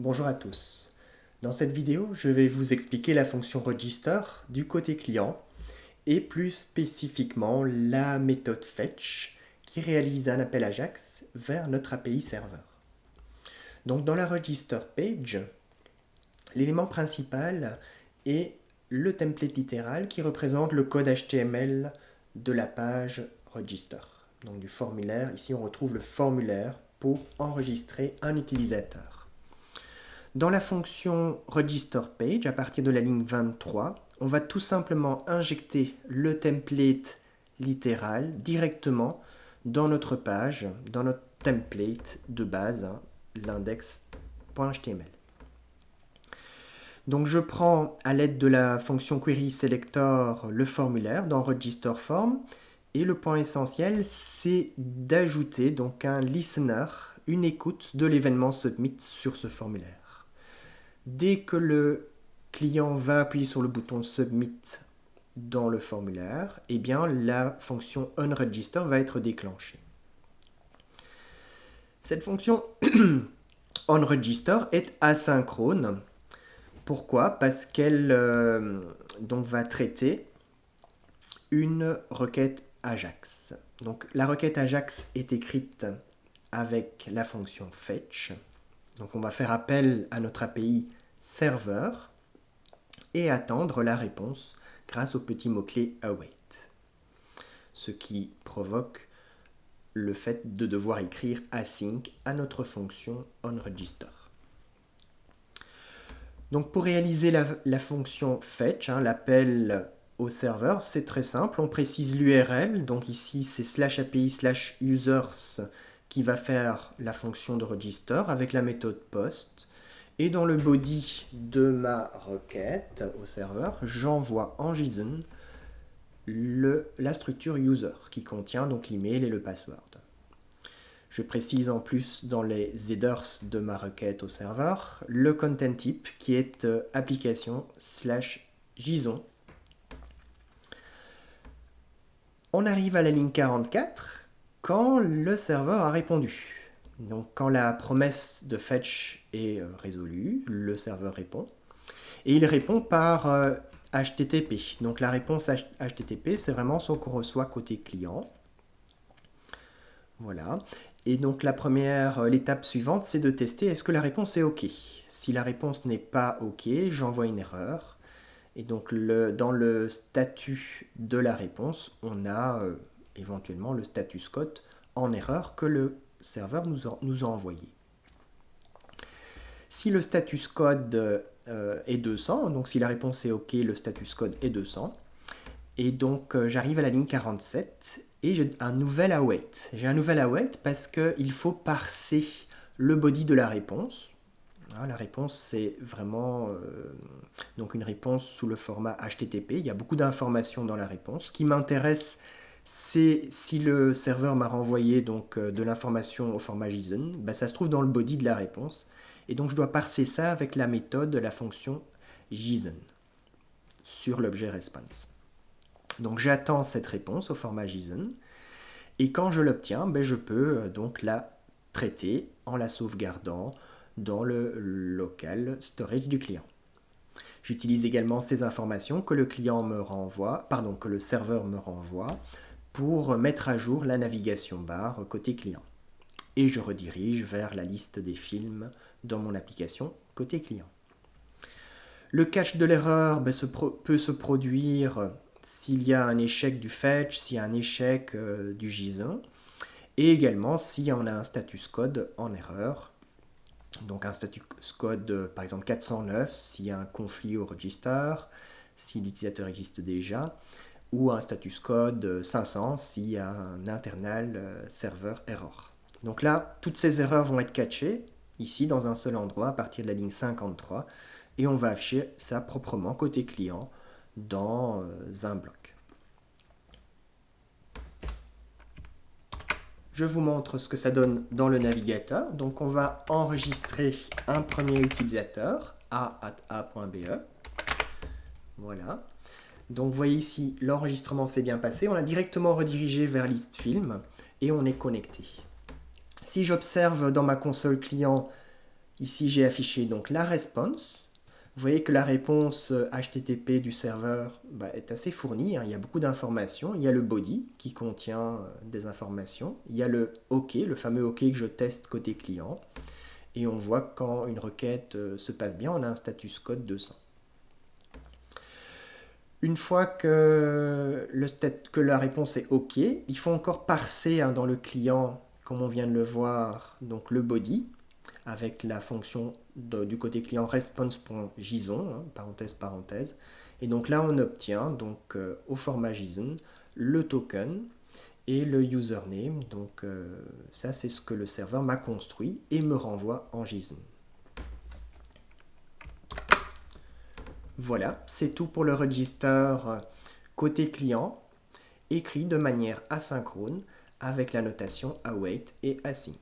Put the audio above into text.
Bonjour à tous. Dans cette vidéo, je vais vous expliquer la fonction register du côté client et plus spécifiquement la méthode fetch qui réalise un appel AJAX vers notre API serveur. Donc dans la register page, l'élément principal est le template littéral qui représente le code HTML de la page register. Donc du formulaire, ici on retrouve le formulaire pour enregistrer un utilisateur. Dans la fonction register page, à partir de la ligne 23, on va tout simplement injecter le template littéral directement dans notre page, dans notre template de base, l'index.html. Donc je prends à l'aide de la fonction query selector le formulaire dans register form et le point essentiel c'est d'ajouter donc un listener, une écoute de l'événement submit sur ce formulaire. Dès que le client va appuyer sur le bouton Submit dans le formulaire, eh bien la fonction onRegister va être déclenchée. Cette fonction onRegister est asynchrone. Pourquoi? Parce qu'elle va traiter une requête AJAX. Donc la requête AJAX est écrite avec la fonction fetch. Donc on va faire appel à notre API serveur et attendre la réponse grâce au petit mot-clé await. Ce qui provoque le fait de devoir écrire async à notre fonction onRegister. Donc pour réaliser la fonction fetch, l'appel au serveur, c'est très simple. On précise l'URL, donc ici c'est /API/users qui va faire la fonction de register avec la méthode post. Et dans le body de ma requête au serveur, j'envoie en JSON la structure user qui contient donc l'email et le password. Je précise en plus dans les headers de ma requête au serveur le content type qui est application/JSON. On arrive à la ligne 44 quand le serveur a répondu. Donc quand la promesse de fetch est résolue, le serveur répond. Et il répond par HTTP. Donc la réponse HTTP, c'est vraiment ce qu'on reçoit côté client. Voilà. Et donc l'étape suivante, c'est de tester est-ce que la réponse est OK. Si la réponse n'est pas OK, j'envoie une erreur. Et donc dans le statut de la réponse, on a éventuellement le status code en erreur que le serveur nous a envoyé. Si le status code est 200, donc si la réponse est OK, le status code est 200. Et donc j'arrive à la ligne 47 et j'ai un nouvel await. J'ai un nouvel await parce qu'il faut parser le body de la réponse. La réponse, c'est vraiment donc une réponse sous le format HTTP. Il y a beaucoup d'informations dans la réponse. Ce qui m'intéresse, c'est si le serveur m'a renvoyé donc, de l'information au format JSON, ça se trouve dans le body de la réponse. Et donc je dois parser ça avec la méthode de la fonction JSON sur l'objet response. Donc j'attends cette réponse au format JSON. Et quand je l'obtiens, je peux donc la traiter en la sauvegardant dans le local storage du client. J'utilise également ces informations que le serveur me renvoie pour mettre à jour la navigation bar côté client. Et je redirige vers la liste des films dans mon application côté client. Le cache de l'erreur peut se produire s'il y a un échec du fetch, s'il y a un échec du JSON, et également si on a un status code en erreur. Donc un status code par exemple 409 s'il y a un conflit au register, si l'utilisateur existe déjà, ou un status code 500 s'il y a un internal server error. Donc là, toutes ces erreurs vont être catchées ici dans un seul endroit à partir de la ligne 53 et on va afficher ça proprement côté client dans un bloc. Je vous montre ce que ça donne dans le navigateur. Donc on va enregistrer un premier utilisateur, a@a.be. Voilà. Donc vous voyez ici, l'enregistrement s'est bien passé. On a directement redirigé vers liste film et on est connecté. Si j'observe dans ma console client, Ici, j'ai affiché donc la response. Vous voyez que la réponse HTTP du serveur est assez fournie, hein. Il y a beaucoup d'informations. Il y a le body qui contient des informations. Il y a le OK, le fameux OK que je teste côté client. Et on voit que quand une requête se passe bien, on a un status code 200. Une fois que la réponse est OK, il faut encore parser, hein, dans le client, comme on vient de le voir, donc le body, avec la fonction du côté client response.json, hein, parenthèse, parenthèse. Et donc là, on obtient donc, au format JSON le token et le username. Donc ça, c'est ce que le serveur m'a construit et me renvoie en JSON. Voilà, c'est tout pour le register côté client, écrit de manière asynchrone avec la notation await et async.